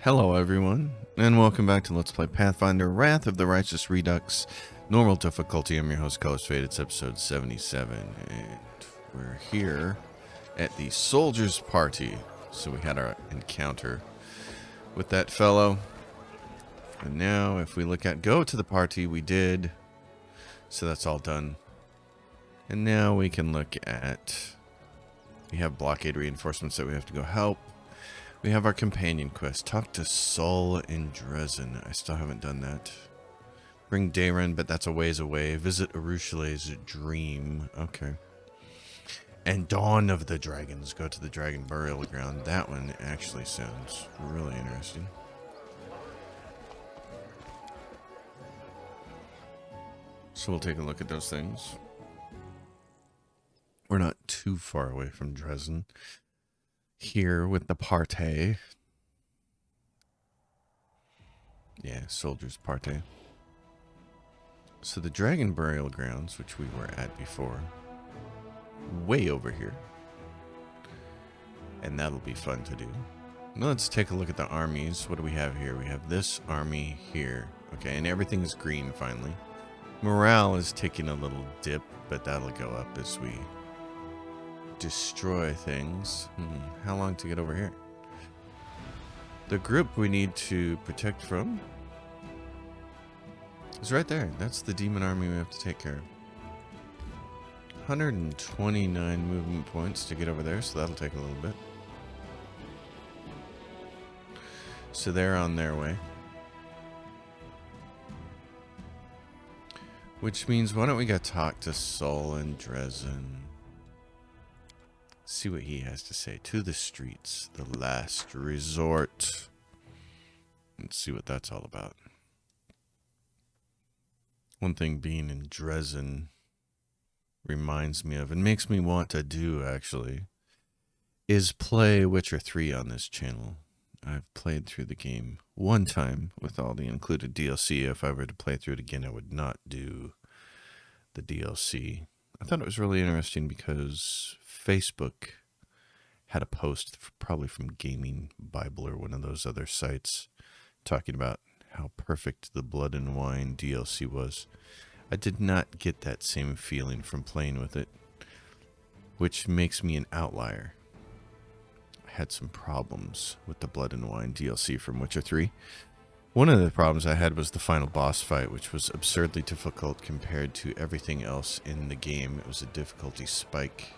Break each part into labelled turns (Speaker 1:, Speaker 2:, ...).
Speaker 1: Hello everyone, and welcome back to Let's Play Pathfinder Wrath of the Righteous Redux. Normal difficulty, I'm your host, Colors Fade. It's episode 77, and we're here at the Soldiers Party. So we had our encounter with that fellow. And now, if we look at go to the party, we did. So that's all done. And now we can look at... We have blockade reinforcements that we have to go help. We have our companion quest. Talk to Sol in Dresden. I still haven't done that. Bring Dayron, but that's a ways away. Visit Arushale's dream. Okay. And Dawn of the Dragons. Go to the Dragon Burial Ground. That one actually sounds really interesting. So we'll take a look at those things. We're not too far away from Dresden. Here with the party. Yeah, Soldiers Party. So the Dragon Burial Grounds, which we were at before, way over here. And that'll be fun to do. Now let's take a look at the armies. What do we have here? We have this army here. Okay, and everything is green finally. Morale is taking a little dip, but that'll go up as we destroy things. How long to get over here? The group we need to protect from is right there. That's the demon army we have to take care of. 129 movement points to get over there, so that'll take a little bit. So they're on their way. Which means, why don't we go talk to Sol in Dresden? See what he has to say. To the streets, the last resort. Let's see what that's all about. One thing being in Dresden reminds me of, and makes me want to do actually, is play Witcher 3 on this channel. I've played through the game one time with all the included DLC. If I were to play through it again, I would not do the DLC. I thought it was really interesting because Facebook had a post, probably from Gaming Bible or one of those other sites, talking about how perfect the Blood and Wine DLC was. I did not get that same feeling from playing with it, which makes me an outlier. I had some problems with the Blood and Wine DLC from Witcher 3. One of the problems I had was the final boss fight, which was absurdly difficult compared to everything else in the game. It was a difficulty spike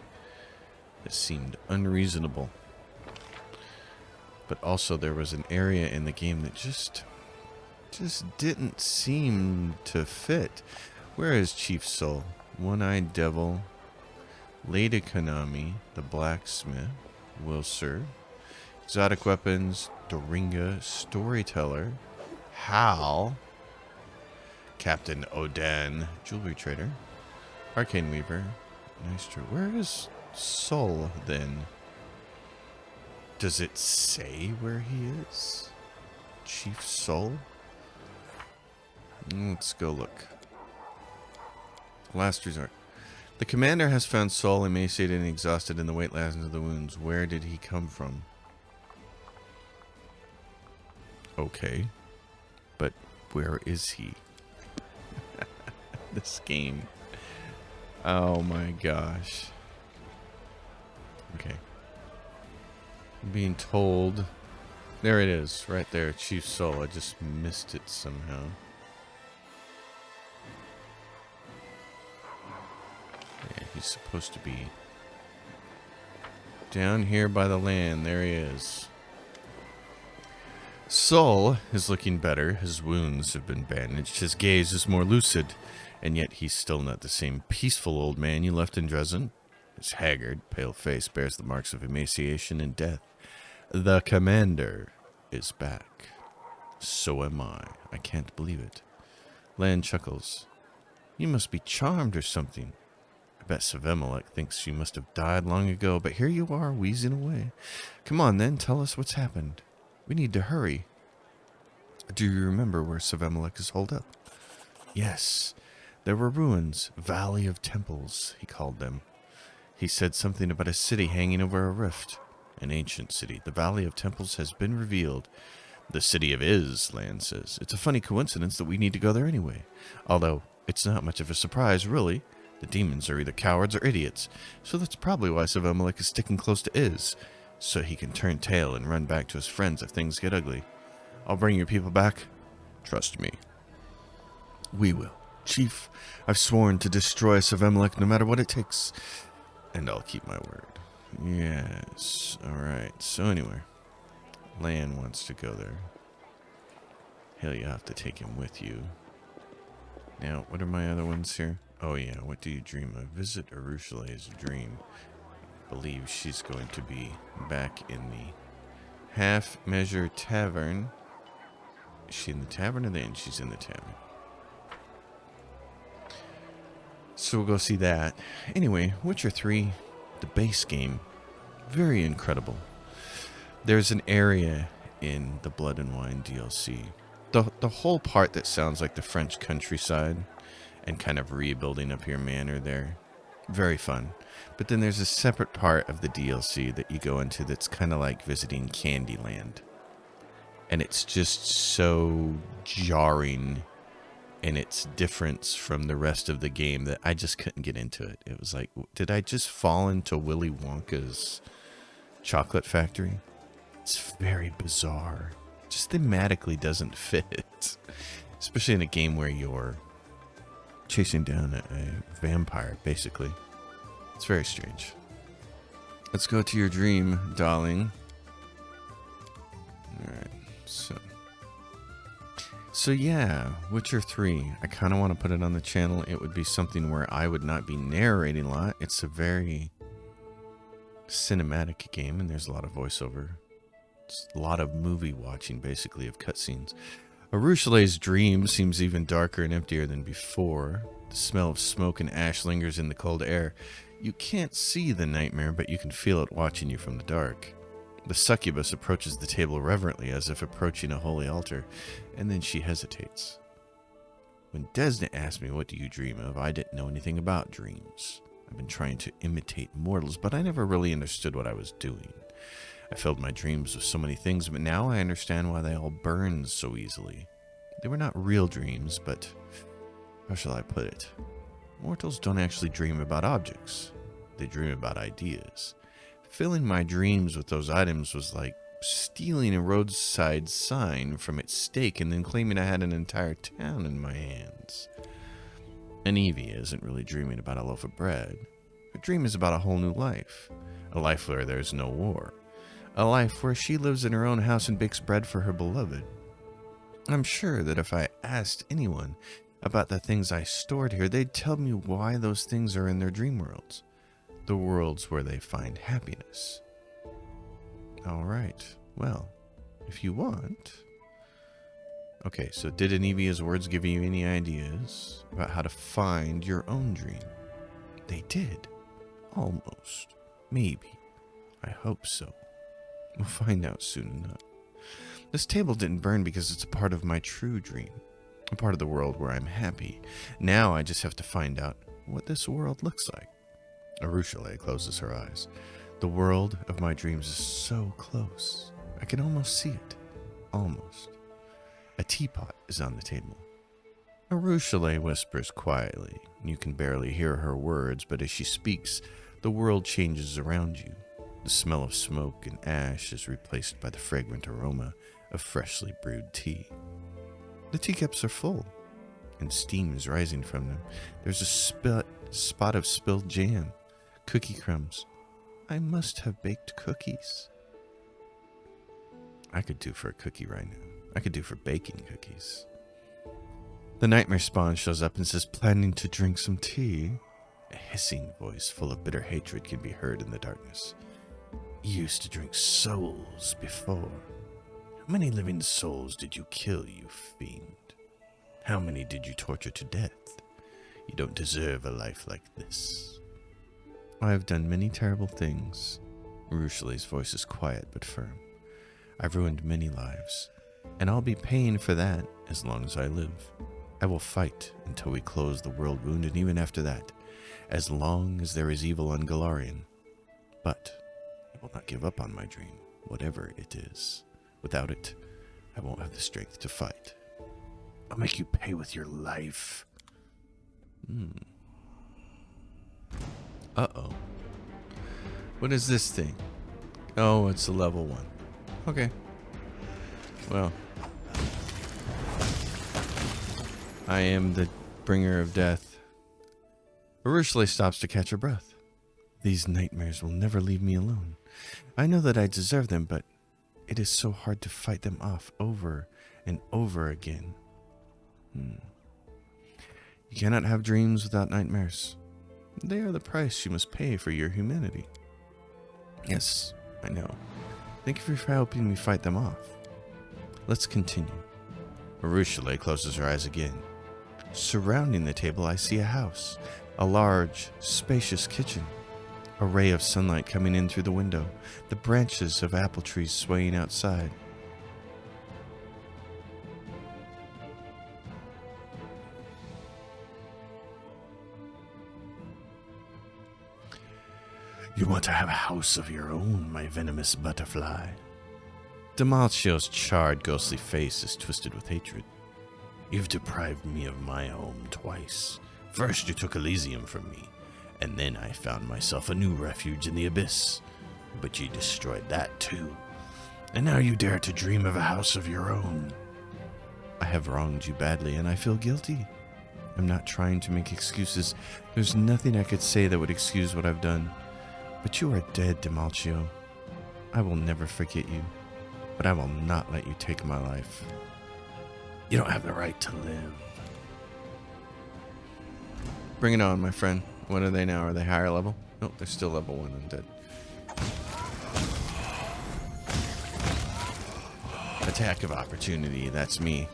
Speaker 1: that seemed unreasonable. But also there was an area in the game that just didn't seem to fit. Where is Chief Sol? One-Eyed Devil, Lady Konami, the Blacksmith, Wilser, Exotic Weapons, Doringa, Storyteller, Hal, Captain Oden, Jewelry Trader, Arcane Weaver, Nice True. Where is Sol then? Does it say where he is? Chief Sol? Let's go look. Last resort. The commander has found Sol emaciated and exhausted in the wastelands of the wounds. Where did he come from? Okay. But where is he? This game. Oh my gosh. Okay. I'm being told. There it is. Right there. Chief Sol. I just missed it somehow. Yeah, he's supposed to be down here by the land. There he is. Sol is looking better. His wounds have been bandaged. His gaze is more lucid. And yet he's still not the same peaceful old man you left in Dresden. His haggard, pale face bears the marks of emaciation and death. The commander is back. So am I. I can't believe it. Lan chuckles. You must be charmed or something. I bet Savemelek thinks you must have died long ago, but here you are, wheezing away. Come on then, tell us what's happened. We need to hurry. Do you remember where Savemelek is holed up? Yes. There were ruins, Valley of Temples, he called them. He said something about a city hanging over a rift. An ancient city. The Valley of Temples has been revealed. The city of Iz, Land says. It's a funny coincidence that we need to go there anyway. Although, it's not much of a surprise, really. The demons are either cowards or idiots, so that's probably why Savemelek is sticking close to Iz, so he can turn tail and run back to his friends if things get ugly. I'll bring your people back. Trust me. We will. Chief, I've sworn to destroy Savemelek no matter what it takes, and I'll keep my word. Yes. Alright, so anyway. Lan wants to go there. Hell, you have to take him with you. Now, what are my other ones here? Oh yeah, what do you dream of? Visit Urushile's dream. I believe she's going to be back in the Half Measure Tavern. Is she in the tavern or the inn? She's in the tavern. So we'll go see that. Anyway, Witcher 3, the base game. Very incredible. There's an area in the Blood and Wine DLC. The whole part that sounds like the French countryside and kind of rebuilding up your manor there. Very fun. But then there's a separate part of the DLC that you go into that's kind of like visiting Candyland. And it's just so jarring in its difference from the rest of the game that I just couldn't get into it. It was like, did I just fall into Willy Wonka's chocolate factory? It's very bizarre. Just thematically doesn't fit. Especially in a game where you're chasing down a vampire, basically. It's very strange. Let's go to your dream, darling. Alright, so yeah, Witcher 3. I kind of want to put it on the channel. It would be something where I would not be narrating a lot. It's a very cinematic game, and there's a lot of voiceover. It's a lot of movie watching, basically, of cutscenes. Urushile's dream seems even darker and emptier than before. The smell of smoke and ash lingers in the cold air. You can't see the nightmare, but you can feel it watching you from the dark. The succubus approaches the table reverently, as if approaching a holy altar, and then she hesitates. When Desna asked me, what do you dream of, I didn't know anything about dreams. I've been trying to imitate mortals, but I never really understood what I was doing. I filled my dreams with so many things, but now I understand why they all burn so easily. They were not real dreams, but how shall I put it? Mortals don't actually dream about objects. They dream about ideas. Filling my dreams with those items was like stealing a roadside sign from its stake and then claiming I had an entire town in my hands. And Evie isn't really dreaming about a loaf of bread. Her dream is about a whole new life. A life where there's no war. A life where she lives in her own house and bakes bread for her beloved. I'm sure that if I asked anyone about the things I stored here, they'd tell me why those things are in their dream worlds. The worlds where they find happiness. Alright, well, if you want... Okay, so did Anevia's words give you any ideas about how to find your own dream? They did. Almost. Maybe. I hope so. We'll find out soon enough. This table didn't burn because it's a part of my true dream. A part of the world where I'm happy. Now I just have to find out what this world looks like. Urushile closes her eyes. The world of my dreams is so close. I can almost see it. Almost. A teapot is on the table. Urushile whispers quietly. You can barely hear her words, but as she speaks, the world changes around you. The smell of smoke and ash is replaced by the fragrant aroma of freshly brewed tea. The teacups are full, and steam is rising from them. There's a spot of spilled jam, cookie crumbs. I must have baked cookies. I could do for a cookie right now. I could do for baking cookies. The nightmare spawn shows up and says, planning to drink some tea? A hissing voice full of bitter hatred can be heard in the darkness. You used to drink souls before. How many living souls did you kill, you fiend? How many did you torture to death? You don't deserve a life like this. I have done many terrible things. Urushile's voice is quiet but firm. I've ruined many lives, and I'll be paying for that as long as I live. I will fight until we close the world wound, and even after that, as long as there is evil on Golarion. But I will not give up on my dream, whatever it is. Without it, I won't have the strength to fight. I'll make you pay with your life. Uh-oh. What is this thing? Oh, it's a level 1. Okay. Well. I am the bringer of death. Urushley stops to catch her breath. These nightmares will never leave me alone. I know that I deserve them, but it is so hard to fight them off over and over again. You cannot have dreams without nightmares. They are the price you must pay for your humanity. Yes, I know. Thank you for helping me fight them off. Let's continue. Urushley closes her eyes again. Surrounding the table, I see a house. A large, spacious kitchen. A ray of sunlight coming in through the window. The branches of apple trees swaying outside. You want to have a house of your own, my venomous butterfly. Damalcio's charred, ghostly face is twisted with hatred. You've deprived me of my home twice. First you took Elysium from me, and then I found myself a new refuge in the abyss. But you destroyed that too. And now you dare to dream of a house of your own. I have wronged you badly, and I feel guilty. I'm not trying to make excuses. There's nothing I could say that would excuse what I've done. But you are dead, Damalcio. I will never forget you, but I will not let you take my life. You don't have the right to live. Bring it on, my friend. What are they now? Are they higher level? Nope, they're still level 1 undead. Attack of opportunity, that's me.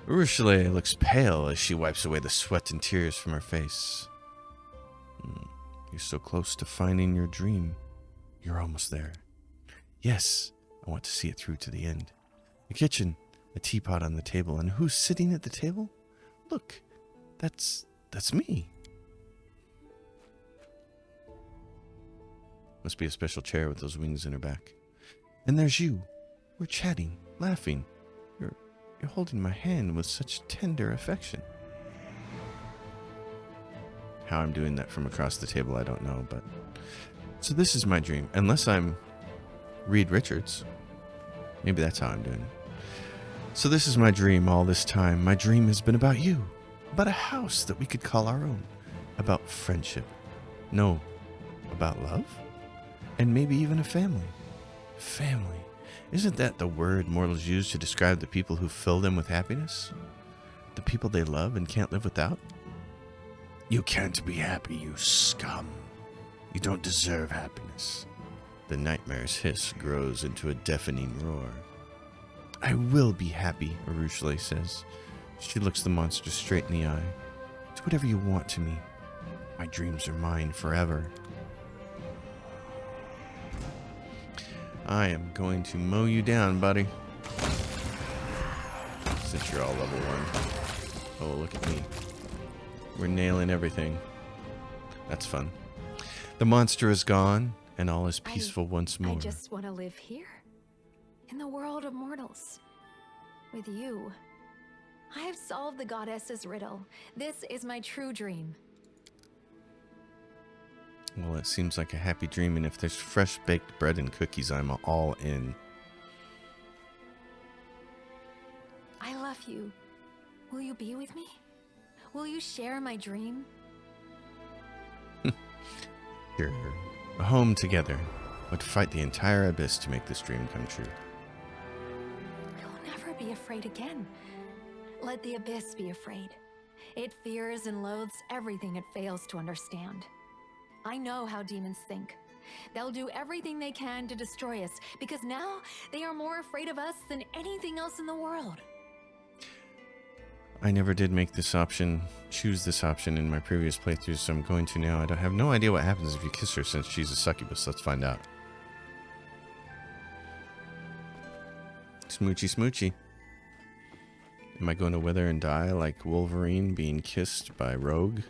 Speaker 1: Urushley looks pale as she wipes away the sweat and tears from her face. You're so close to finding your dream. You're almost there. Yes, I want to see it through to the end. The kitchen, a teapot on the table, and who's sitting at the table? Look, that's me. Must be a special chair with those wings in her back. And there's you. We're chatting, laughing. You're holding my hand with such tender affection. How I'm doing that from across the table, I don't know, but... So this is my dream. Unless I'm Reed Richards. Maybe that's how I'm doing it. So this is my dream all this time. My dream has been about you. About a house that we could call our own. About friendship. No, about love? And maybe even a family. Family. Isn't that the word mortals use to describe the people who fill them with happiness? The people they love and can't live without? You can't be happy, you scum. You don't deserve happiness. The nightmare's hiss grows into a deafening roar. I will be happy, Urushley says. She looks the monster straight in the eye. Do whatever you want to me. My dreams are mine forever. I am going to mow you down, buddy. Since you're all level 1. Oh, look at me. We're nailing everything. That's fun. The monster is gone, and all is peaceful once more.
Speaker 2: I just want to live here, in the world of mortals, with you. I have solved the goddess's riddle. This is my true dream.
Speaker 1: Well, it seems like a happy dream, and if there's fresh baked bread and cookies, I'm all in.
Speaker 2: I love you. Will you be with me? Will you share my dream?
Speaker 1: Here, a home together would fight the entire abyss to make this dream come true.
Speaker 2: I will never be afraid again. Let the abyss be afraid. It fears and loathes everything it fails to understand. I know how demons think. They'll do everything they can to destroy us, because now they are more afraid of us than anything else in the world.
Speaker 1: I never did make this option, choose this option in my previous playthroughs, so I'm going to now. I have no idea what happens if you kiss her since she's a succubus. Let's find out. Smoochy smoochy. Am I going to wither and die like Wolverine being kissed by Rogue?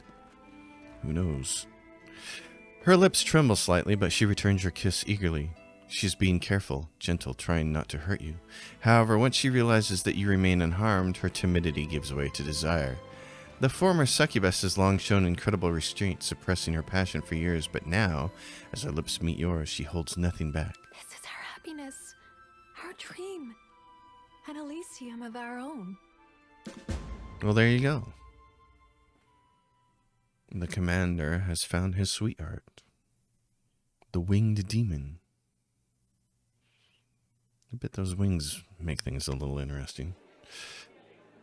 Speaker 1: Who knows? Her lips tremble slightly, but she returns your kiss eagerly. She's being careful, gentle, trying not to hurt you. However, once she realizes that you remain unharmed, her timidity gives way to desire. The former succubus has long shown incredible restraint, suppressing her passion for years, but now, as her lips meet yours, she holds nothing back.
Speaker 2: This is our happiness, our dream, an Elysium of our own.
Speaker 1: Well, there you go. The commander has found his sweetheart, the winged demon. I bet those wings make things a little interesting.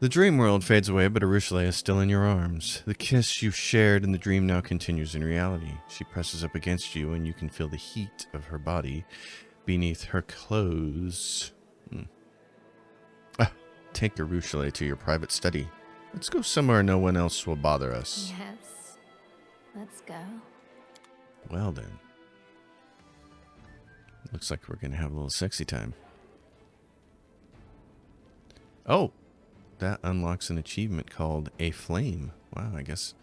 Speaker 1: The dream world fades away, but Arushale is still in your arms. The kiss you shared in the dream now continues in reality. She presses up against you, and you can feel the heat of her body beneath her clothes. Take Arushale to your private study. Let's go somewhere no one else will bother us.
Speaker 2: Yes, let's go.
Speaker 1: Well then. Looks like we're going to have a little sexy time. Oh, that unlocks an achievement called A Flame. Wow, I guess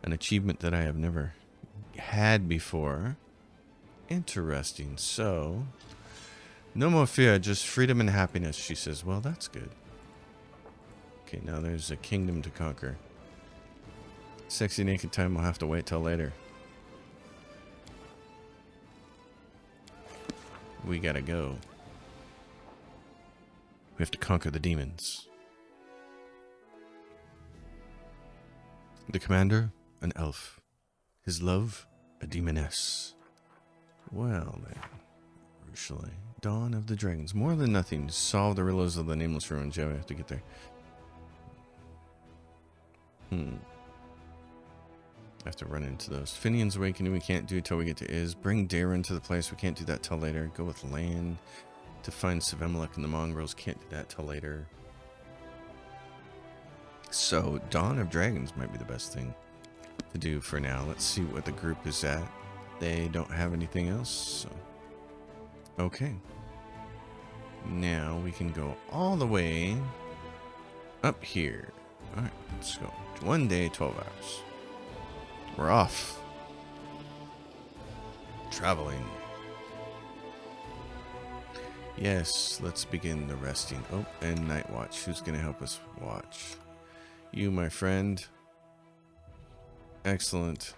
Speaker 1: an achievement that I have never had before. Interesting. So, no more fear, just freedom and happiness, she says. Well, that's good. Okay, now there's a kingdom to conquer. Sexy naked time will have to wait till later. We gotta go. We have to conquer the demons. The commander, an elf. His love, a demoness. Well then, Arushale, Dawn of the Dragons. More than nothing, solve the riddles of the Nameless Ruins. Yeah, we have to get there. Have to run into those. Finian's Awakening we can't do till we get to Iz. Bring Daron to the place. We can't do that till later. Go with Land to find Savemelech and the Mongrels. Can't do that till later. So, Dawn of Dragons might be the best thing to do for now. Let's see what the group is at. They don't have anything else. So. Okay. Now we can go all the way up here. Alright, let's go. 1 day, 12 hours. We're off. Traveling. Yes, let's begin the resting. Oh, and night watch. Who's going to help us watch? You, my friend. Excellent.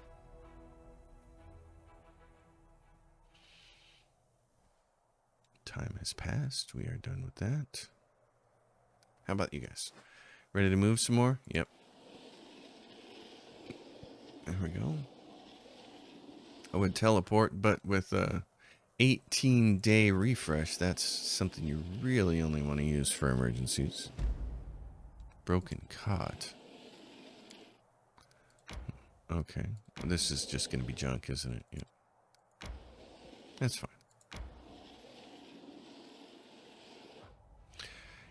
Speaker 1: Time has passed. We are done with that. How about you guys? Ready to move some more? Yep. There we go. I would teleport, but with a 18-day refresh, that's something you really only want to use for emergencies. Broken cot. Okay. This is just going to be junk, isn't it? Yep. That's fine.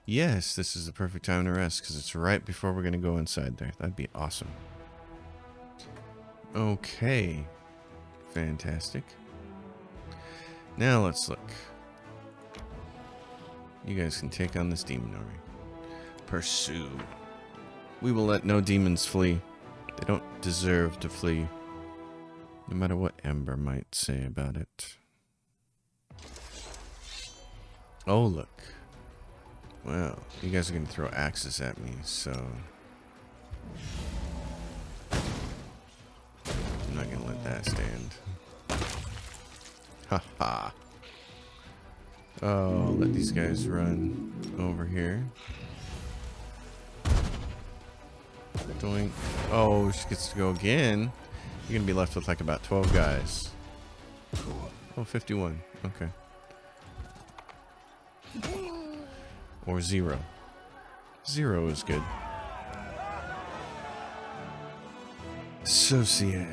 Speaker 1: Yes, this is the perfect time to rest because it's right before we're going to go inside there. That'd be awesome. Okay. Fantastic. Now let's look. You guys can take on this demon army. Pursue. We will let no demons flee. They don't deserve to flee. No matter what Ember might say about it. Oh, look. Well, you guys are going to throw axes at me, so... I'm not going to let that stand. Haha. Oh, let these guys run over here. Doink. Oh, she gets to go again. You're going to be left with like about 12 guys. Oh, 51. Okay. Or 0. 0 is good. Social.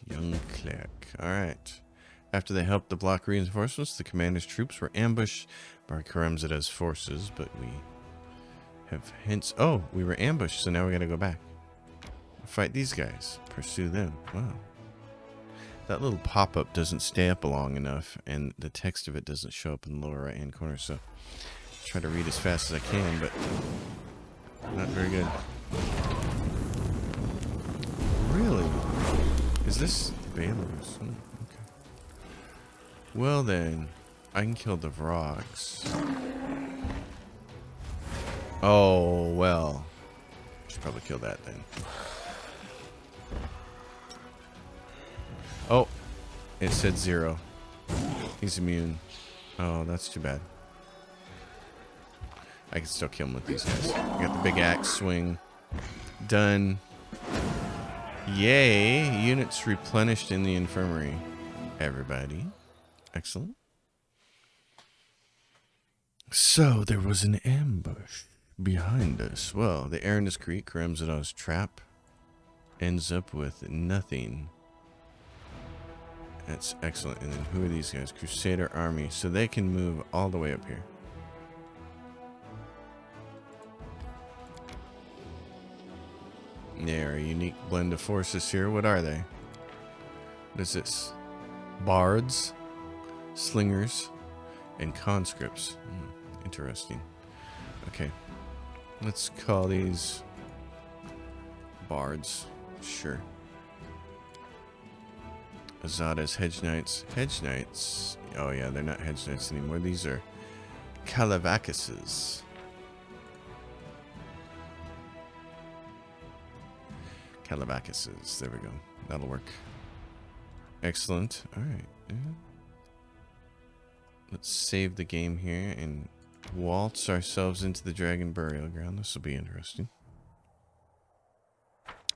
Speaker 1: Young cleric. Alright. After they helped the block reinforcements, the commander's troops were ambushed by Karamzada's forces, but we have hints. Oh, we were ambushed, so now we gotta go back. Fight these guys. Pursue them. Wow. That little pop-up doesn't stay up long enough, and the text of it doesn't show up in the lower right-hand corner, so try to read as fast as I can, but not very good. Really? Is this Baylor's? Okay. Well then, I can kill the Vrogs. Oh, well. Should probably kill that then. Oh, it said 0. He's immune. Oh, that's too bad. I can still kill him with these guys. I got the big axe swing. Done. Yay. Units replenished in the infirmary. Everybody. Excellent. So, there was an ambush behind us. Well, the Arendis Creek, Remzadaw's trap, ends up with nothing. That's excellent. And then who are these guys? Crusader Army. So they can move all the way up here. They're a unique blend of forces here. What are they? What is this? Bards, slingers, and conscripts. Interesting. Okay. Let's call these bards. Sure. Azada's hedge knights. Hedge knights. Oh yeah, they're not hedge knights anymore. These are Calavacuses. Calavacuses. There we go. That'll work. Excellent. Alright. Yeah. Let's save the game here and waltz ourselves into the Dragon Burial Ground. This will be interesting.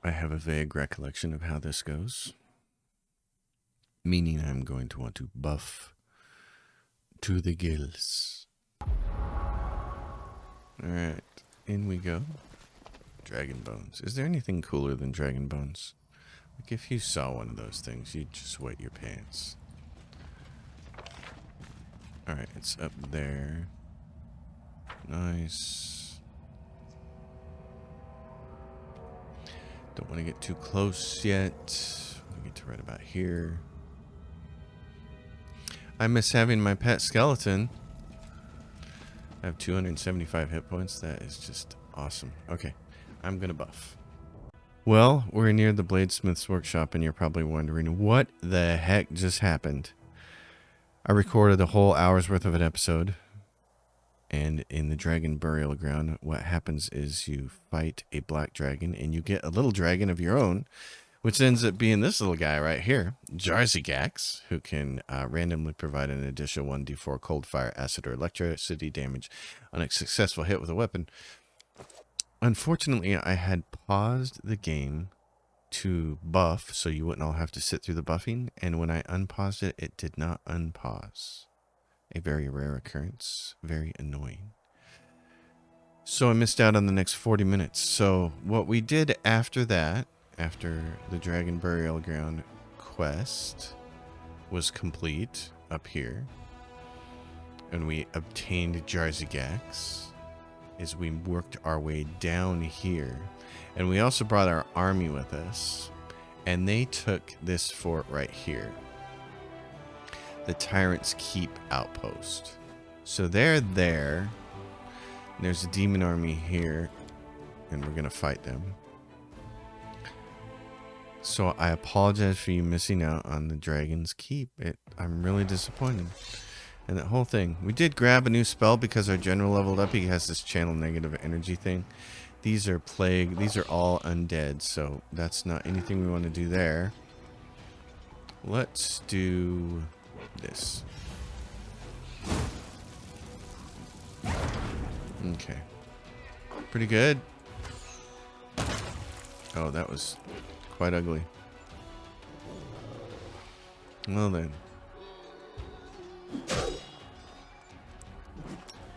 Speaker 1: I have a vague recollection of how this goes. Meaning I'm going to want to buff to the gills. Alright. In we go. Dragon bones. Is there anything cooler than dragon bones? Like if you saw one of those things, you'd just wet your pants. Alright, it's up there. Nice. Don't want to get too close yet. We'll get to right about here. I miss having my pet skeleton. I have 275 hit points. That is just awesome. Okay, I'm gonna buff. Well, we're near the Bladesmith's workshop, and you're probably wondering what the heck just happened. I recorded a whole hour's worth of an episode, and in the Dragon Burial Ground, what happens is you fight a black dragon, and you get a little dragon of your own, which ends up being this little guy right here, Jarzigax, who can randomly provide an additional 1d4 cold, fire, acid, or electricity damage on a successful hit with a weapon. Unfortunately, I had paused the game to buff, so you wouldn't all have to sit through the buffing, and when I unpaused it, it did not unpause. A very rare occurrence, very annoying. So I missed out on the next 40 minutes. So what we did after that, after the Dragon Burial Ground quest was complete up here, and we obtained Jarzigax, is we worked our way down here, and we also brought our army with us, and they took this fort right here, the Tyrant's Keep outpost. So they're there. There's a demon army here, and we're gonna fight them. So I apologize for you missing out on the Dragon's Keep. I'm really disappointed. And that whole thing. We did grab a new spell because our general leveled up. He has this channel negative energy thing. These are plague. These are all undead. So that's not anything we want to do there. Let's do this. Okay. Pretty good. Oh, that was quite ugly. Well then.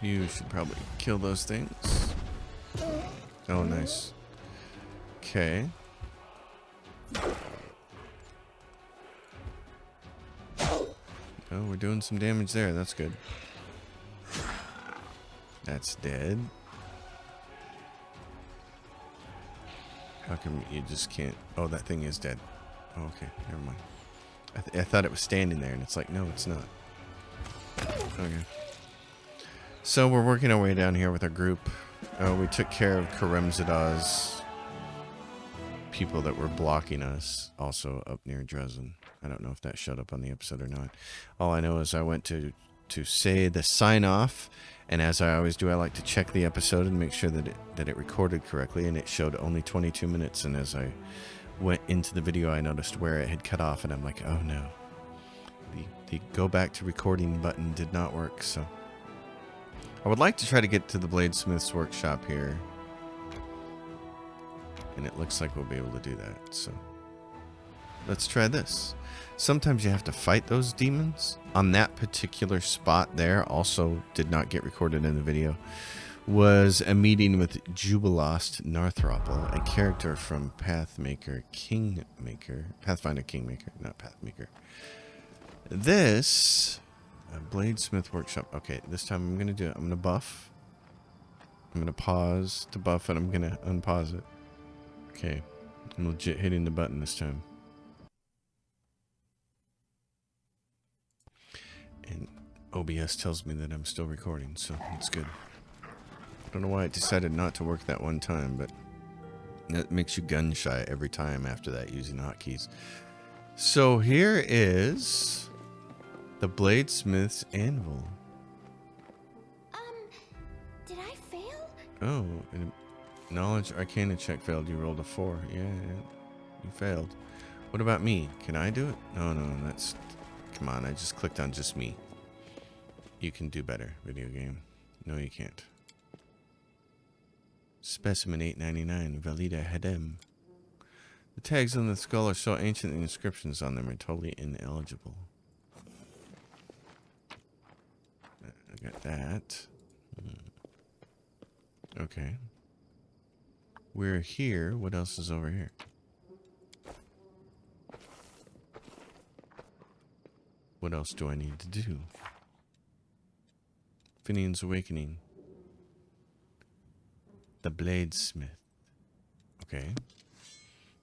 Speaker 1: You should probably kill those things. Oh, nice. Okay. Oh, we're doing some damage there. That's good. That's dead. How come you just can't... Oh, that thing is dead. Oh, okay, never mind. I thought it was standing there, and it's like, no, it's not. Okay. So we're working our way down here with our group. We took care of Karamzadah's people that were blocking us, also up near Dresden. I don't know if that showed up on the episode or not. All I know is I went to say the sign off, and as I always do, I like to check the episode and make sure that it recorded correctly, and it showed only 22 minutes. And as I went into the video, I noticed where it had cut off, and I'm like, oh no, the go back to recording button did not work. So I would like to try to get to the Bladesmith's workshop here, and it looks like we'll be able to do that. So let's try this. Sometimes you have to fight those demons. On that particular spot there, also did not get recorded in the video, was a meeting with Jubilost Narthropple, a character from Pathfinder Kingmaker, not Pathmaker. This, Bladesmith Workshop. Okay, this time I'm going to do it. I'm going to buff. I'm going to pause to buff, and I'm going to unpause it. Okay, I'm legit hitting the button this time. And OBS tells me that I'm still recording, so it's good. I don't know why it decided not to work that one time, but it makes you gun shy every time after that using hotkeys. So here is the Bladesmith's Anvil.
Speaker 2: Did I fail?
Speaker 1: Oh, knowledge Arcana check failed. You rolled a 4. Yeah, you failed. What about me? Can I do it? No, that's... Come on, I just clicked on just me. You can do better, video game. No, you can't. Specimen 899, Valida Hedem. The tags on the skull are so ancient the inscriptions on them are totally ineligible. I got that. Okay. We're here. What else is over here? What else do I need to do? Finian's Awakening. The Bladesmith. Okay.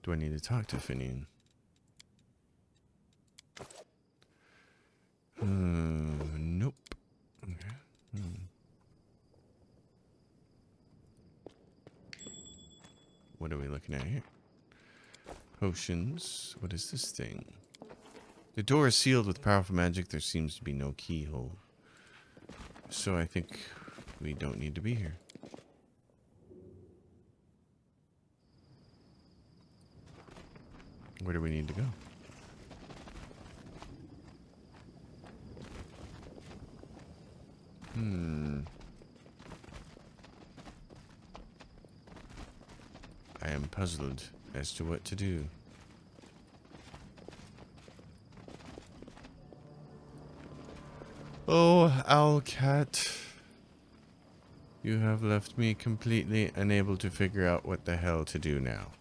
Speaker 1: Do I need to talk to Finian? Nope. Okay. What are we looking at here? Potions. What is this thing? The door is sealed with powerful magic. There seems to be no keyhole. So I think we don't need to be here. Where do we need to go? I am puzzled as to what to do. Oh, Owlcat. You have left me completely unable to figure out what the hell to do now.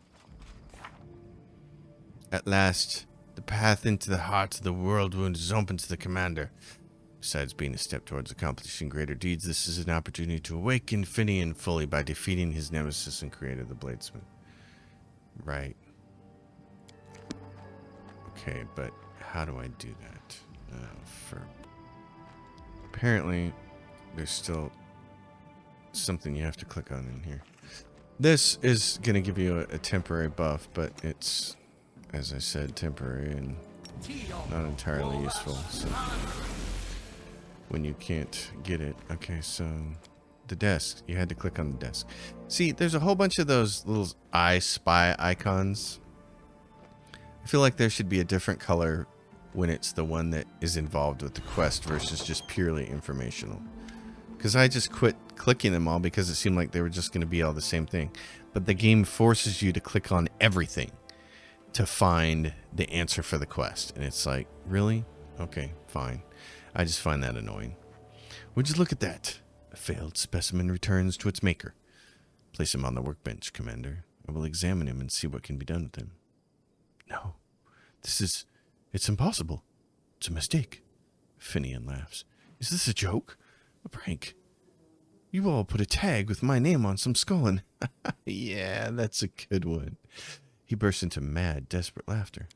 Speaker 1: At last, the path into the heart of the world wound is open to the commander. Besides being a step towards accomplishing greater deeds, this is an opportunity to awaken Finian fully by defeating his nemesis and creator, the Bladesmith. Right. Okay, but how do I do that? Apparently, there's still something you have to click on in here. This is going to give you a temporary buff, but it's, as I said, temporary and not entirely useful. So when you can't get it. Okay, so the desk. You had to click on the desk. See, there's a whole bunch of those little I Spy icons. I feel like there should be a different color when it's the one that is involved with the quest versus just purely informational. Because I just quit clicking them all because it seemed like they were just going to be all the same thing. But the game forces you to click on everything to find the answer for the quest. And it's like, really? Okay, fine. I just find that annoying. Would you look at that? A failed specimen returns to its maker. Place him on the workbench, Commander. I will examine him and see what can be done with him. No. It's impossible. It's a mistake. Finian laughs. Is this a joke? A prank? You all put a tag with my name on some skull and... Yeah, that's a good one. He bursts into mad, desperate laughter.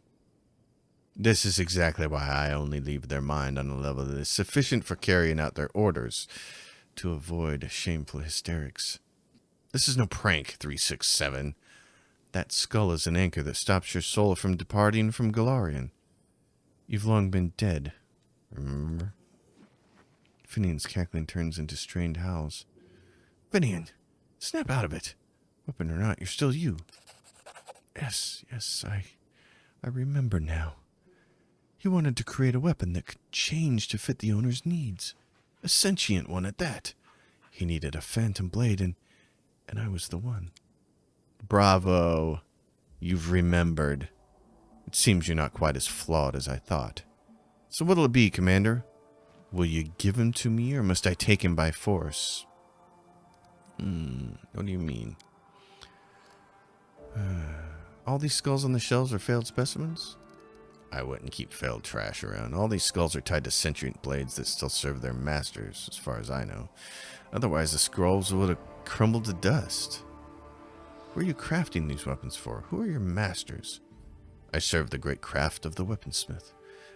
Speaker 1: This is exactly why I only leave their mind on a level that is sufficient for carrying out their orders, to avoid shameful hysterics. This is no prank, 367. That skull is an anchor that stops your soul from departing from Galarian. You've long been dead, remember? Finian's cackling turns into strained howls. Finian, snap out of it. Weapon or not, you're still you. Yes, I remember now. He wanted to create a weapon that could change to fit the owner's needs. A sentient one at that. He needed a phantom blade, and I was the one. Bravo. You've remembered. It seems you're not quite as flawed as I thought. So what'll it be, Commander? Will you give him to me, or must I take him by force? What do you mean? All these skulls on the shelves are failed specimens? I wouldn't keep failed trash around. All these skulls are tied to sentient blades that still serve their masters, as far as I know. Otherwise, the scrolls would have crumbled to dust. Who are you crafting these weapons for? Who are your masters? I serve the great craft of the weaponsmith.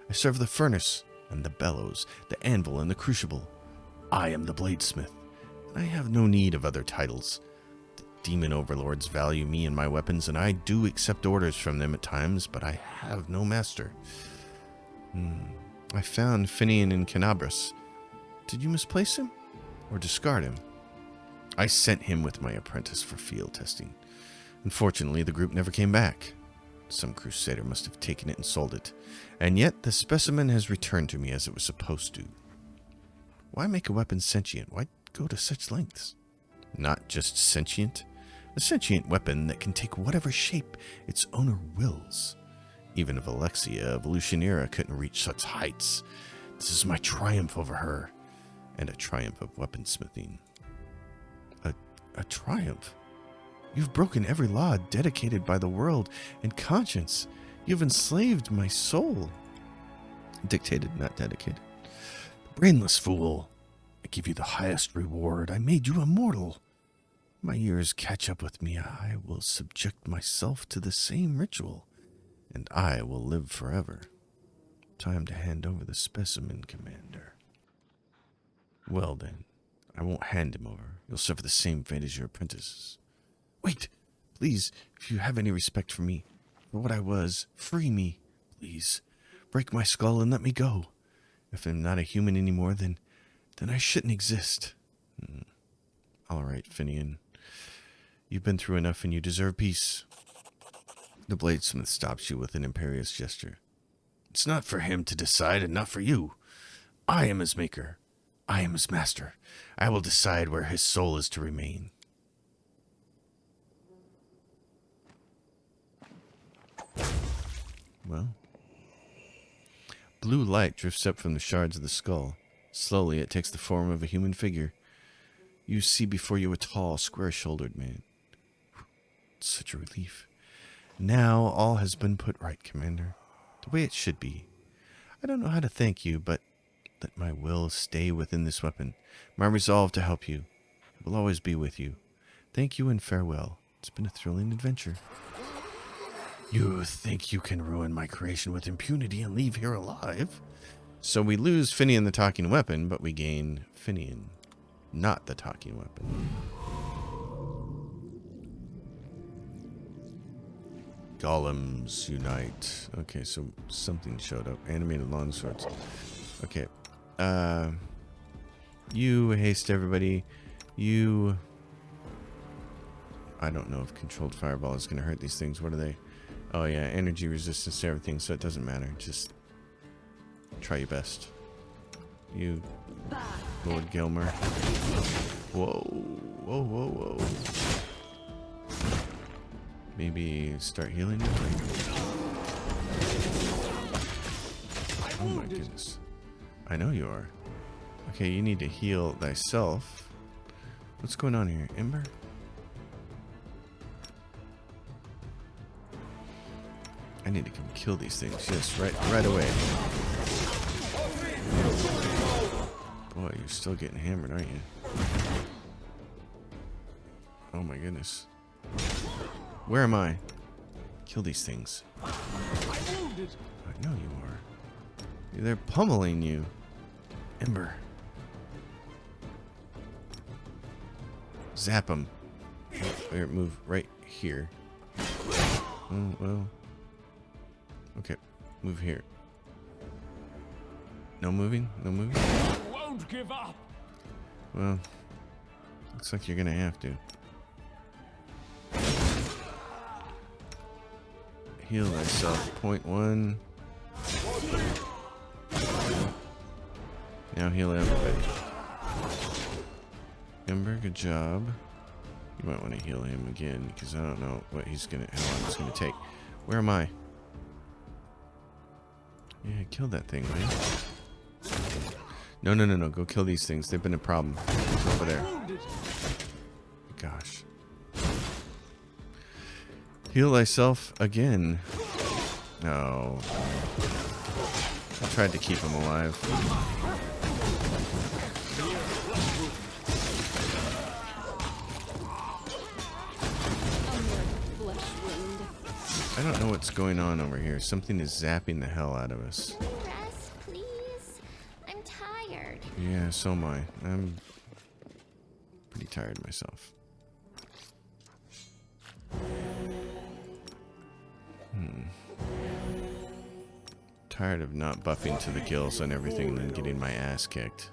Speaker 1: I serve the furnace and the bellows, the anvil and the crucible. I am the bladesmith, and I have no need of other titles. The demon overlords value me and my weapons, and I do accept orders from them at times, but I have no master. I found Finian in Canabras. Did you misplace him, or discard him? I sent him with my apprentice for field testing. Unfortunately, the group never came back. Some crusader must have taken it and sold it. And yet, the specimen has returned to me as it was supposed to. Why make a weapon sentient? Why go to such lengths? Not just sentient. A sentient weapon that can take whatever shape its owner wills. Even if Alexia Evolutionera couldn't reach such heights. This is my triumph over her. And a triumph of weaponsmithing. A triumph? You've broken every law dedicated by the world and conscience. You've enslaved my soul. Dictated, not dedicated. Brainless fool. I give you the highest reward. I made you immortal. My years catch up with me. I will subject myself to the same ritual, and I will live forever. Time to hand over the specimen, Commander. Well then, I won't hand him over. You'll suffer the same fate as your apprentices. Wait, please, if you have any respect for me, for what I was, free me, please. Break my skull and let me go. If I'm not a human anymore, then I shouldn't exist. All right, Finian. You've been through enough and you deserve peace. The bladesmith stops you with an imperious gesture. It's not for him to decide and not for you. I am his maker. I am his master. I will decide where his soul is to remain. Well, blue light drifts up from the shards of the skull. Slowly, it takes the form of a human figure. You see before you a tall, square-shouldered man. It's such a relief. Now all has been put right, Commander. The way it should be. I don't know how to thank you, but let my will stay within this weapon. My resolve to help you. It will always be with you. Thank you and farewell. It's been a thrilling adventure. You think you can ruin my creation with impunity and leave here alive? So we lose Finian the talking weapon, but we gain Finian, not the talking weapon. Golems unite. Okay, so something showed up. Animated longswords. Okay. You haste everybody. You... I don't know if controlled fireball is going to hurt these things. What are they? Oh yeah, energy resistance to everything, so it doesn't matter. Just try your best. You, Lord Gilmer. Whoa, whoa, whoa, whoa. Maybe start healing you? Oh my goodness. I know you are. Okay, you need to heal thyself. What's going on here? Ember? I need to come kill these things. Yes, right away. Boy, you're still getting hammered, aren't you? Oh my goodness. Where am I? Kill these things. I know you are. They're pummeling you. Ember. Zap them. Here, move right here. Oh, well. Okay, move here. No moving? No moving?
Speaker 3: Won't give up.
Speaker 1: Well, looks like you're gonna have to. Heal thyself. Point 1. Now heal everybody. Ember, good job. You might want to heal him again because I don't know what he's gonna, how long it's gonna take. Where am I? Yeah, kill that thing, man. No, no, no, no. Go kill these things. They've been a problem. It's over there. Gosh. Heal thyself again. No. I tried to keep him alive. I don't know what's going on over here. Something is zapping the hell out of us.
Speaker 4: Rest, please. I'm tired.
Speaker 1: Yeah, so am I. I'm pretty tired myself. Tired of not buffing to the gills and everything and then getting my ass kicked.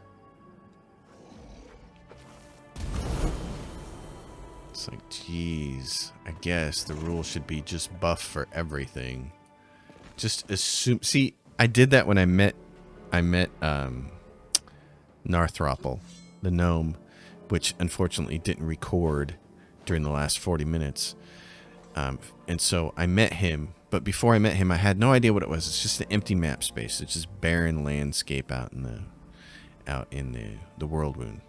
Speaker 1: It's like, geez, I guess the rule should be just buff for everything. Just assume. See, I did that when I met Narthropple, the gnome, which unfortunately didn't record during the last 40 minutes. And so I met him, but before I met him, I had no idea what it was. It's just an empty map space. It's just barren landscape out in the world wound.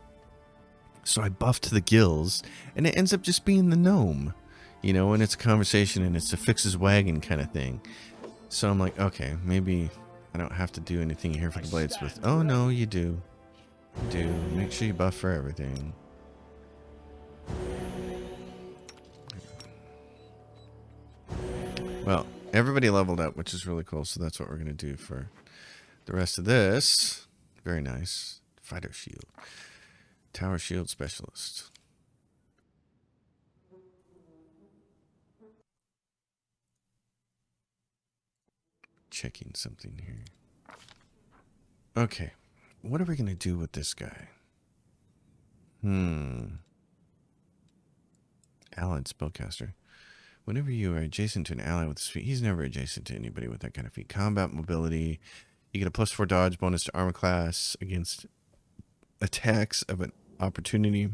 Speaker 1: So I buffed the gills, and it ends up just being the gnome, you know, and it's a conversation, and it's a fix his wagon kind of thing. So I'm like, okay, maybe I don't have to do anything here for the blades with. Oh no, you do. You do. Make sure you buff for everything. Well, everybody leveled up, which is really cool. So that's what we're going to do for the rest of this. Very nice. Fighter shield. Tower shield specialist. Checking something here. Okay. What are we going to do with this guy? Allied spellcaster. Whenever you are adjacent to an ally with this feat, he's never adjacent to anybody with that kind of feat. Combat mobility. You get a +4 dodge bonus to armor class against attacks of an opportunity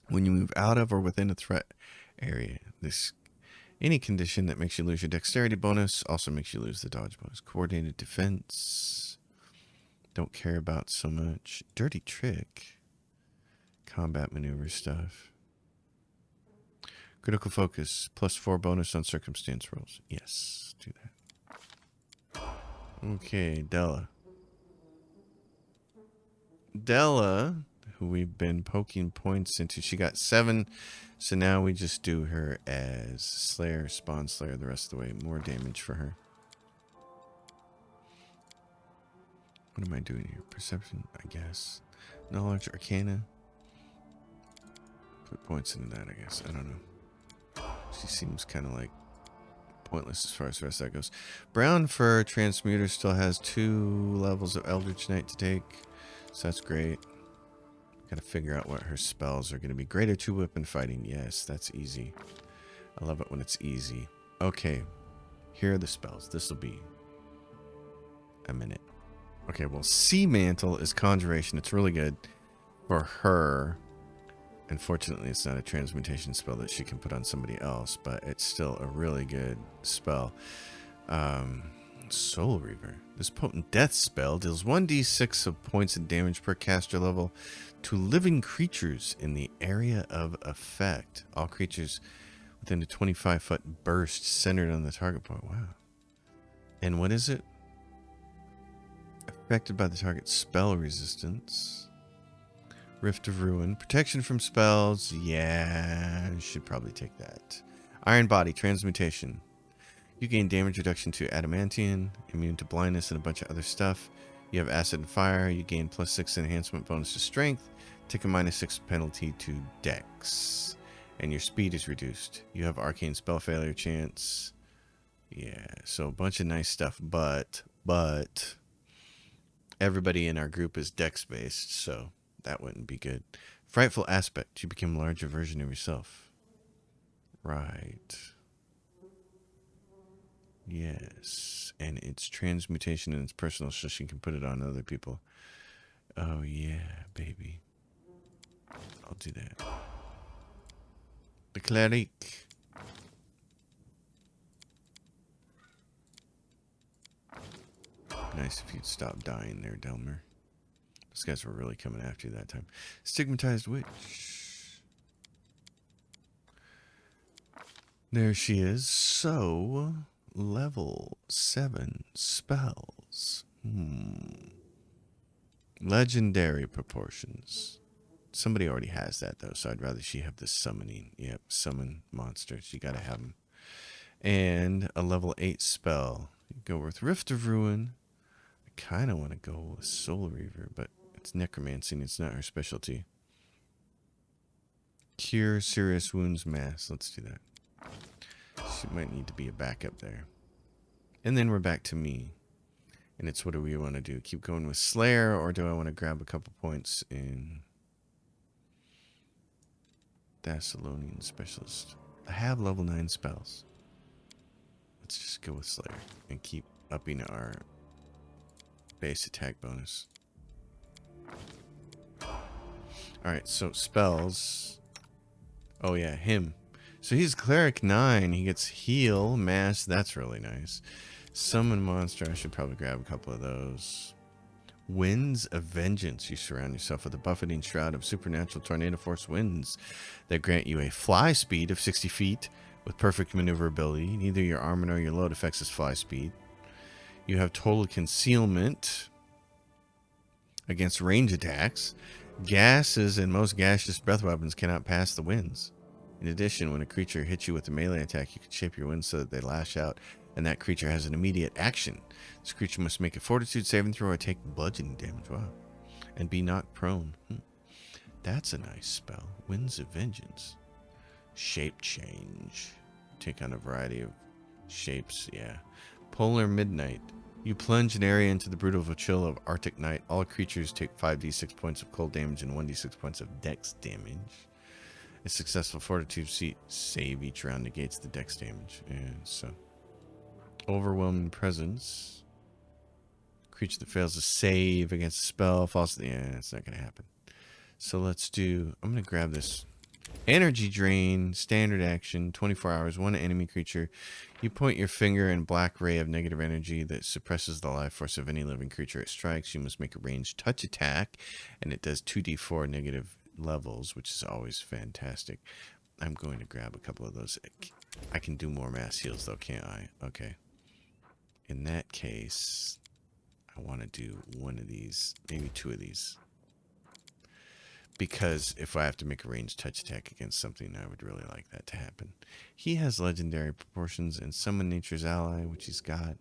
Speaker 1: when you move out of or within a threat area. Any condition that makes you lose your dexterity bonus also makes you lose the dodge bonus. Coordinated defense. Don't care about so much. Dirty trick. Combat maneuver stuff. Critical focus, +4 bonus on circumstance rolls. Yes, do that. Okay, Della. Della, who we've been poking points into, she got 7, so now we just do her as Slayer, Spawn Slayer the rest of the way. More damage for her. What am I doing here? Perception, I guess. Knowledge, Arcana. Put points into that, I guess. I don't know. She seems kind of like pointless as far as the rest of that goes. Brown Fur Transmuter still has 2 levels of Eldritch Knight to take, so that's great. Gotta figure out what her spells are going to be. Greater 2 weapon fighting. Yes, that's easy. I love it when it's easy. Okay, here are the spells. This will be a minute. Okay, well, Sea Mantle is Conjuration. It's really good for her. Unfortunately, it's not a transmutation spell that she can put on somebody else, but it's still a really good spell. Soul Reaver. This potent death spell deals 1d6 of points of damage per caster level to living creatures in the area of effect. All creatures within a 25-foot burst centered on the target point. Wow. And what is it? Affected by the target's spell resistance. Rift of Ruin. Protection from spells. Yeah, you should probably take that. Iron Body. Transmutation. You gain damage reduction to Adamantium, immune to blindness, and a bunch of other stuff. You have Acid and Fire. You gain +6 enhancement bonus to Strength. Take a -6 penalty to Dex. And your speed is reduced. You have Arcane Spell Failure chance. Yeah, so a bunch of nice stuff, but Everybody in our group is dex based, so that wouldn't be good. Frightful aspect. You become a larger version of yourself. Right. Yes. And it's transmutation and it's personal, so she can put it on other people. Oh, yeah, baby. I'll do that. The cleric. Nice if you'd stop dying there, Delmer. Those guys were really coming after you that time. Stigmatized witch. There she is. So, level 7 spells. Legendary proportions. Somebody already has that, though, so I'd rather she have the summoning. Yep, summon monsters. You gotta have them. And a level 8 spell. You go with Rift of Ruin. I kind of want to go with Soul Reaver, but it's necromancy. It's not her specialty. Cure Serious Wounds Mass. Let's do that. She might need to be a backup there. And then we're back to me. And it's what do we want to do? Keep going with Slayer, or do I want to grab a couple points in Thessalonian Specialist? I have level 9 spells. Let's just go with Slayer and keep upping our base attack bonus. Alright, so spells. Oh yeah, him. So he's Cleric 9. He gets Heal, Mass. That's really nice. Summon Monster. I should probably grab a couple of those. Winds of Vengeance. You surround yourself with a buffeting shroud of supernatural tornado force winds that grant you a fly speed of 60 feet with perfect maneuverability. Neither your armor nor your load affects this fly speed. You have total concealment against range attacks. Gases and most gaseous breath weapons cannot pass the winds. In addition, when a creature hits you with a melee attack, you can shape your winds so that they lash out, and that creature has an immediate action. This creature must make a fortitude saving throw or take bludgeoning damage. Wow. And be knocked prone. That's a nice spell. Winds of Vengeance. Shape change. Take on a variety of shapes. Yeah. Polar Midnight. You plunge an area into the brutal chill of Arctic night. All creatures take 5d6 points of cold damage and 1d6 points of dex damage. A successful fortitude save each round negates the dex damage. And so, overwhelming presence. Creature that fails to save against a spell falls. Yeah, it's not going to happen. So let's do. I'm going to grab this. Energy drain, standard action, 24 hours, one enemy creature. You point your finger in a black ray of negative energy that suppresses the life force of any living creature it strikes. You must make a ranged touch attack, and it does 2d4 negative levels, which is always fantastic. I'm going to grab a couple of those. I can do more mass heals though, can't I? Okay. In that case, I want to do one of these, maybe two of these. Because if I have to make a ranged touch attack against something, I would really like that to happen. He has legendary proportions and summon nature's ally, which he's got.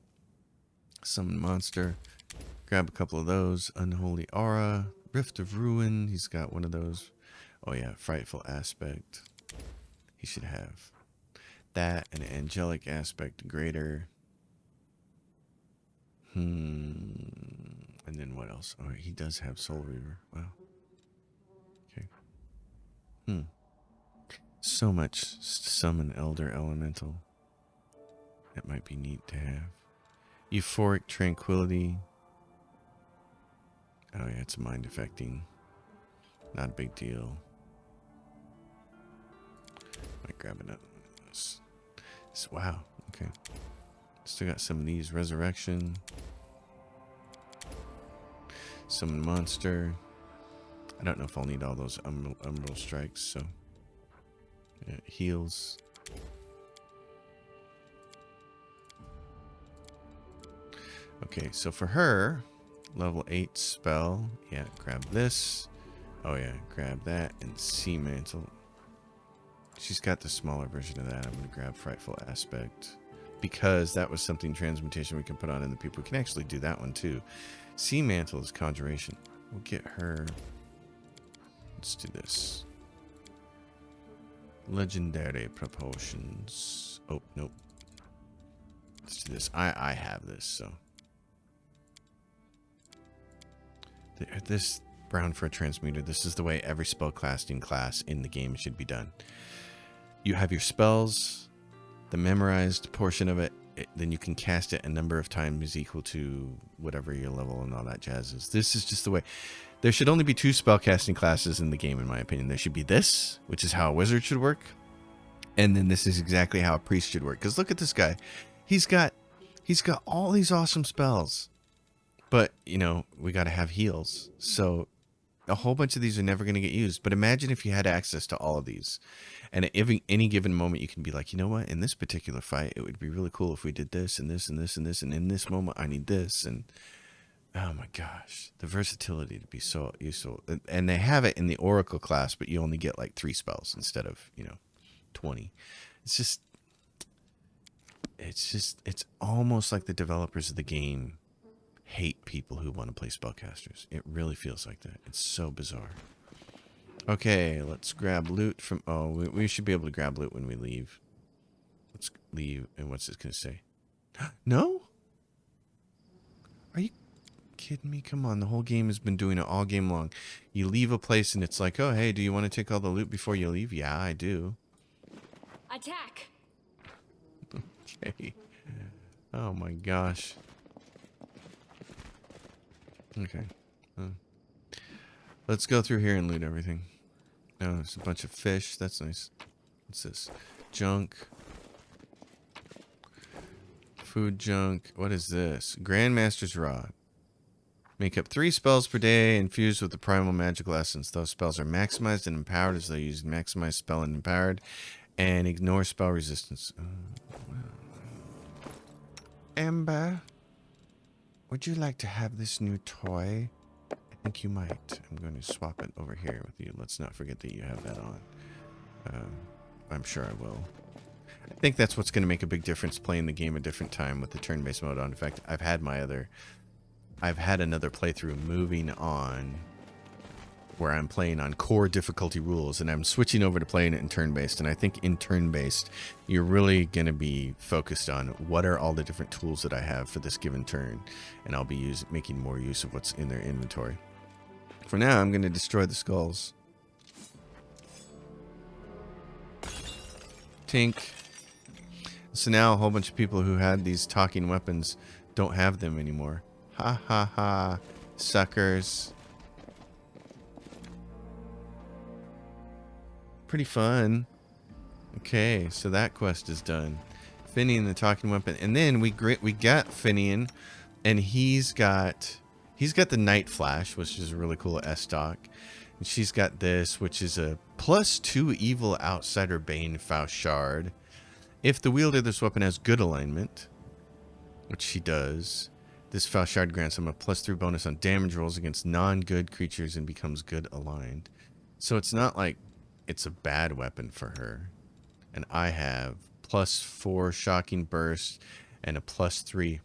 Speaker 1: Summon monster. Grab a couple of those. Unholy aura. Rift of ruin. He's got one of those. Oh yeah, frightful aspect. He should have that. An angelic aspect greater. And then what else? Oh, he does have Soul Reaver. Wow. So much summon Elder Elemental. That might be neat to have. Euphoric Tranquility. Oh yeah, it's mind affecting. Not a big deal. Might grab it up. Wow, okay. Still got some of these. Resurrection. Summon Monster. I don't know if I'll need all those Umbral Strikes, so... Yeah, heals. Okay, so for her, level 8 spell. Yeah, grab this. Oh yeah, grab that and Sea Mantle. She's got the smaller version of that. I'm going to grab Frightful Aspect. Because that was something transmutation we can put on in the people. We can actually do that one too. Sea Mantle is Conjuration. We'll get her. Let's do this. Legendary proportions. Oh, nope. Let's do this. I have this, so. This brown for a transmuter. This is the way every spellcasting class in the game should be done. You have your spells, the memorized portion of it, then you can cast it a number of times equal to whatever your level and all that jazz is. This is just the way. There should only be 2 spellcasting classes in the game, in my opinion. There should be this, which is how a wizard should work, and then this is exactly how a priest should work. Because look at this guy. He's got all these awesome spells. But, you know, we got to have heals. So a whole bunch of these are never going to get used. But imagine if you had access to all of these. And at any given moment, you can be like, you know what? In this particular fight, it would be really cool if we did this and this and this and this. And in this moment, I need this. And oh my gosh, the versatility to be so useful. And they have it in the Oracle class, but you only get like 3 spells instead of, 20. It's almost like the developers of the game hate people who want to play spellcasters. It really feels like that. It's so bizarre. Okay, let's grab loot from... Oh, we should be able to grab loot when we leave. Let's leave. And what's this going to say? No? Are you kidding me? Come on, the whole game has been doing it all game long. You leave a place and it's like, oh, hey, do you want to take all the loot before you leave? Yeah, I do.
Speaker 2: Attack!
Speaker 1: Okay. Oh my gosh. Okay. Let's go through here and loot everything. Oh, there's a bunch of fish. That's nice. What's this? Junk. Food junk. What is this? Grandmaster's Rod. Make up 3 spells per day infused with the primal magical essence. Those spells are maximized and empowered as they use maximized spell and empowered and ignore spell resistance. Amber, would you like to have this new toy? I think you might. I'm going to swap it over here with you. Let's not forget that you have that on. I'm sure I will. I think that's what's going to make a big difference playing the game a different time with the turn-based mode on. In fact, I've had another playthrough moving on where I'm playing on core difficulty rules and I'm switching over to playing it in turn-based. And I think in turn-based, you're really going to be focused on what are all the different tools that I have for this given turn. And I'll be making more use of what's in their inventory. For now, I'm going to destroy the skulls. Tink. So now a whole bunch of people who had these talking weapons don't have them anymore. Ha ha ha. Suckers. Pretty fun. Okay, so that quest is done. Finian the talking weapon. And then we got Finian, and he's got the Night Flash, which is a really cool S-Stock. And she's got this, which is a +2 evil outsider Bane Faust Shard. If the wielder of this weapon has good alignment, which she does, this Faust Shard grants him a +3 bonus on damage rolls against non-good creatures and becomes good aligned. So it's not like it's a bad weapon for her. And I have +4 shocking burst and a +3.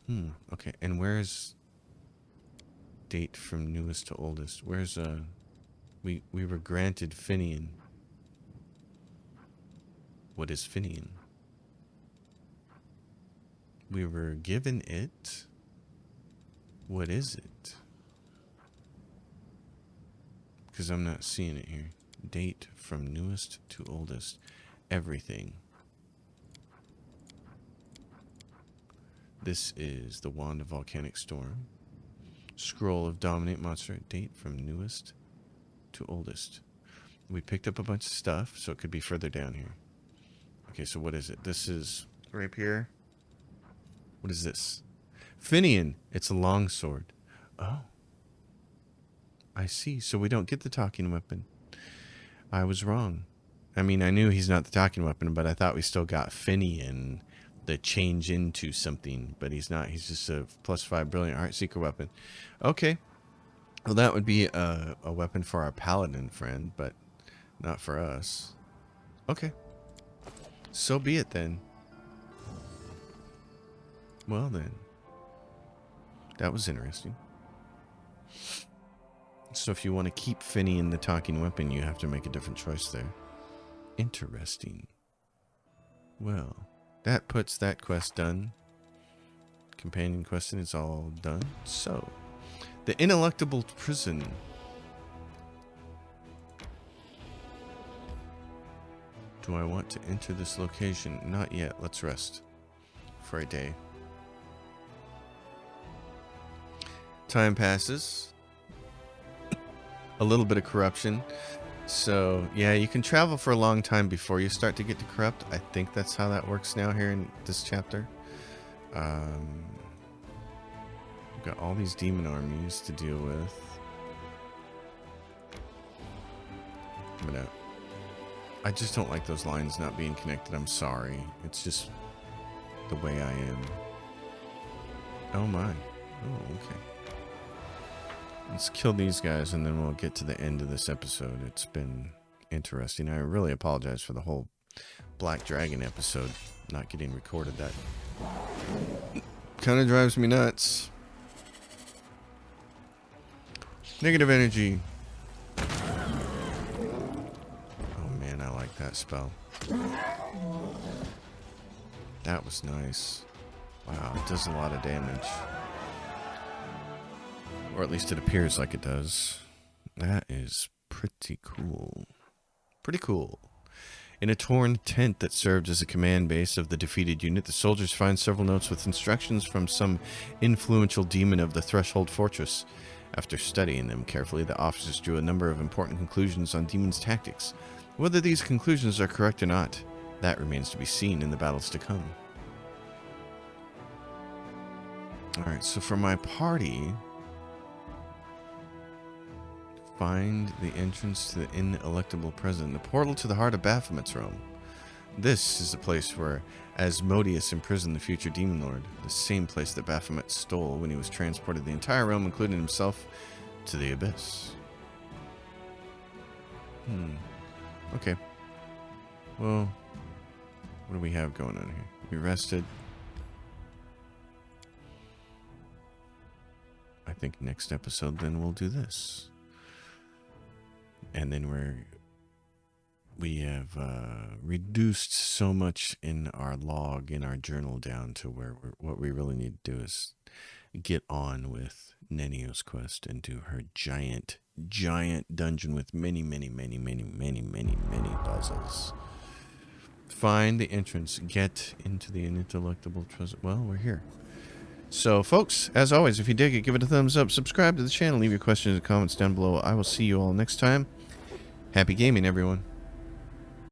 Speaker 1: Okay, and where's date from newest to oldest? Where's we were granted Finian. What is Finian? We were given it. What is it? Because I'm not seeing it here. Date from newest to oldest. Everything. This is the Wand of Volcanic Storm. Scroll of Dominate Monster. Date from newest to oldest. We picked up a bunch of stuff, so it could be further down here. Okay, so what is it? This is rapier. What is this? Finian. It's a longsword. Oh. I see. So we don't get the talking weapon. I was wrong. I mean, I knew he's not the talking weapon, but I thought we still got Finian, the change into something, but he's not. He's just a +5 brilliant heart seeker weapon. Okay. Well, that would be a weapon for our paladin friend, but not for us. Okay. So be it then. Well then. That was interesting. So if you want to keep Finian the talking weapon, you have to make a different choice there. Interesting. Well, that puts that quest done. Companion question is all done. So, The ineluctable prison. Do I want to enter this location? Not yet. Let's rest for a day. Time passes. A little bit of corruption. So, yeah, you can travel for a long time before you start to get to corrupt. I think that's how that works now here in this chapter. We've got all these demon armies to deal with. I just don't like those lines not being connected. I'm sorry. It's just the way I am. Oh my. Oh, okay. Let's kill these guys and then we'll get to the end of this episode. It's been interesting. I really apologize for the whole Black Dragon episode not getting recorded. That kind of drives me nuts. Negative energy. Oh man, I like that spell. That was nice. Wow, it does a lot of damage. Or at least it appears like it does. That is pretty cool. Pretty cool. In a torn tent that served as a command base of the defeated unit, the soldiers find several notes with instructions from some influential demon of the Threshold Fortress. After studying them carefully, the officers drew a number of important conclusions on Demon's tactics. Whether these conclusions are correct or not, that remains to be seen in the battles to come. Alright, so for my party, find the entrance to the ineluctable prison, the portal to the heart of Baphomet's realm. This is the place where Asmodeus imprisoned the future Demon Lord, the same place that Baphomet stole when he was transported the entire realm, including himself, to the abyss. Okay. Well, what do we have going on here? We rested. I think next episode then we'll do this. And then we have reduced so much in our log, in our journal, down to where what we really need to do is get on with Nenio's quest and do her giant dungeon with many puzzles. Find the entrance, get into the ineluctable prison. Well, we're here. So, folks, as always, if you dig it, give it a thumbs up, subscribe to the channel, leave your questions and comments down below. I will see you all next time. Happy gaming, everyone.